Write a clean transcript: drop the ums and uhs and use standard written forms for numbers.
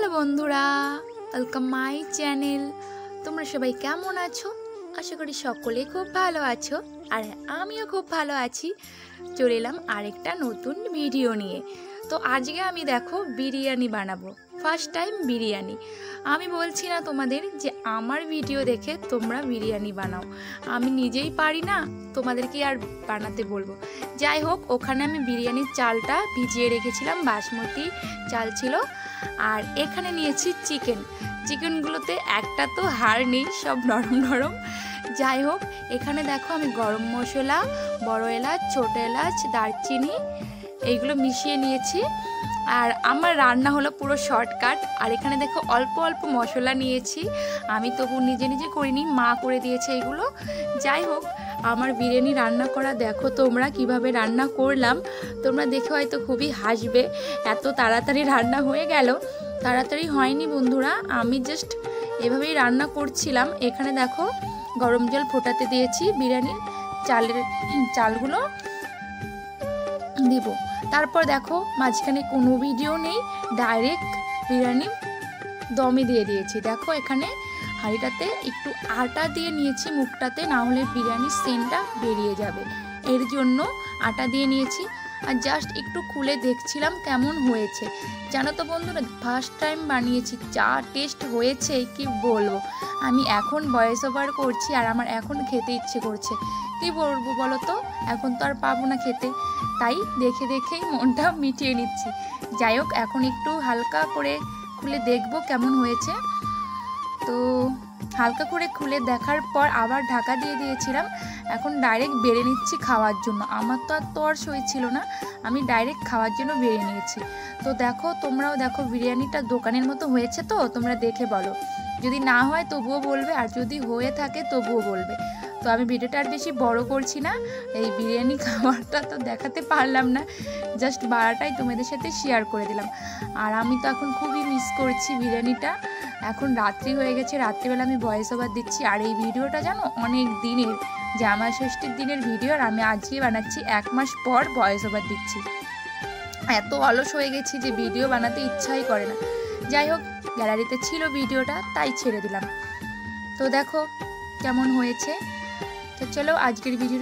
Hello বন্ধুরা, welcome my channel. তোমরা সবাই কেমন আছো? আশা করি সকলে খুব ভালো আছো, আর আমিও খুব ভালো আছি। চলে এলাম আরেকটা নতুন ভিডিও নিয়ে। তো আজকে আমি দেখো বিরিয়ানি বানাবো, ফার্স্ট টাইম বিরিয়ানি। আমি বলছি না তোমাদের যে আমার ভিডিও দেখে তোমরা বিরিয়ানি বানাও, আমি নিজেই পারি না, তোমাদেরকে আর বানাতে বলবো। যাই হোক, ওখানে আমি বিরিয়ানির চালটা ভিজিয়ে রেখেছিলাম, বাসমতি চাল ছিল। আর এখানে নিয়েছি চিকেনগুলোতে একটা তো হাড় নেই, সব নরম নরম। যাই হোক, এখানে দেখো আমি গরম মশলা, বড় এলাচ, ছোট এলাচ, দারচিনি এইগুলো মিশিয়ে নিয়েছি। আর আমার রান্না হলো পুরো শর্টকাট। আর এখানে দেখো অল্প অল্প মশলা নিয়েছি, আমি তবু নিজে নিজে করিনি, মা করে দিয়েছে এগুলো। যাই হোক, আমার বিরিয়ানি রান্না করা দেখো তোমরা কিভাবে রান্না করলাম, তোমরা দেখে হয়তো খুবই হাসবে, এত তাড়াতাড়ি রান্না হয়ে গেল। তাড়াতাড়ি হয়নি বন্ধুরা, আমি জাস্ট এভাবেই রান্না করছিলাম। এখানে দেখো গরম জল ফোটাতে দিয়েছি, বিরিয়ানির চালগুলো দিব। তারপর দেখো মাঝখানে কোনো ভিডিও নেই, ডাইরেক্ট বিরিয়ানি দমে দিয়ে দিয়েছি। দেখো এখানে হাঁড়িটাতে একটু আটা দিয়ে নিয়েছি মুখটাতে, না হলে বিরিয়ানির সেন্টটা বেরিয়ে যাবে, এর জন্য আটা দিয়ে নিয়েছি। আর জাস্ট একটু খুলে দেখছিলাম কেমন হয়েছে। জানো তো বন্ধুরা, ফার্স্ট টাইম বানিয়েছি, যা টেস্ট হয়েছে কি বলবো। আমি এখন ভয়েস ওভার করছি আর আমার এখন খেতে ইচ্ছে করছে, কি বলবো বলো তো, এখন তো আর পাবো না খেতে, তাই দেখে দেখেই মনটা মিটিয়ে নিচ্ছি। যাই হোক, এখন একটু হালকা করে খুলে দেখবো কেমন হয়েছে। তো হালকা করে খুলে দেখার পর আবার ঢাকা দিয়ে দিয়েছিলাম। এখন ডাইরেক্ট বেড়ে নিচ্ছি খাওয়ার জন্য। আমার তো আর তর সই ছিল না, আমি ডাইরেক্ট খাওয়ার জন্য বেড়ে নিয়েছি। তো দেখো তোমরাও দেখো বিরিয়ানিটা দোকানের মতো হয়েছে তো, তোমরা দেখে বলো, যদি না হয় তবুও বলবে, আর যদি হয়ে থাকে তবুও বলবে। তো আমি ভিডিওটা আর বেশি বড় করছি না, এই বিরিয়ানি খাবারটা তো দেখাতে পারলাম না, জাস্ট বাড়াটাই তোমাদের সাথে শেয়ার করে দিলাম। আর আমি তো এখন খুবই মিস করছি বিরিয়ানিটা। এখন রাত্রি হয়ে গেছে, রাত্রিবেলা আমি ভয়েস ওভার দিচ্ছি। আর এই ভিডিওটা জানো অনেক দিনের, জামাই ষষ্ঠীর দিনের ভিডিও, আর আমি আজকে বানাচ্ছি 1 মাস পর ভয়েস ওভার দিচ্ছি। এত অলস হয়ে গেছি যে ভিডিও বানাতে ইচ্ছাই করে না। যাই হোক, গ্যালারিতে ছিল ভিডিওটা, তাই ছেড়ে দিলাম। তো দেখো কেমন হয়েছে। তো চলো আজকের ভিডিও